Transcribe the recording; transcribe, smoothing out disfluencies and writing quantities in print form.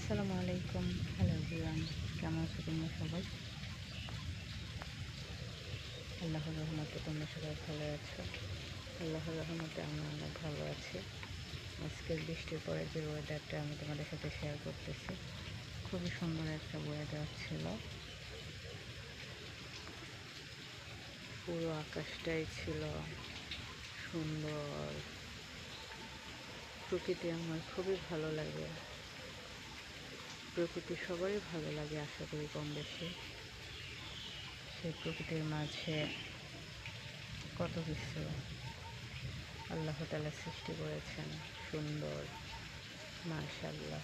আসসালামু আলাইকুম। Hello everyone, কেমন আছো তোমরা সবাই? আল্লাহর রহমতে তোমরা সবাই ভালো আছো। আল্লাহর রহমতে আমি অনেক ভালো আছি। আজকের বৃষ্টির পরে যে ওয়েদারটা আমি তোমাদের সাথে শেয়ার করতেছি, খুবই সুন্দর একটা ওয়েদার ছিল। পুরো আকাশটাই ছিল সুন্দর। প্রকৃতি আমার খুবই ভালো লাগে। প্রকৃতি সবারই ভালো লাগে আশা করি কম বেশি। সেই প্রকৃতির মাঝে কত কিছু আল্লাহ তাআলা সৃষ্টি করেছেন সুন্দর, মাশাআল্লাহ।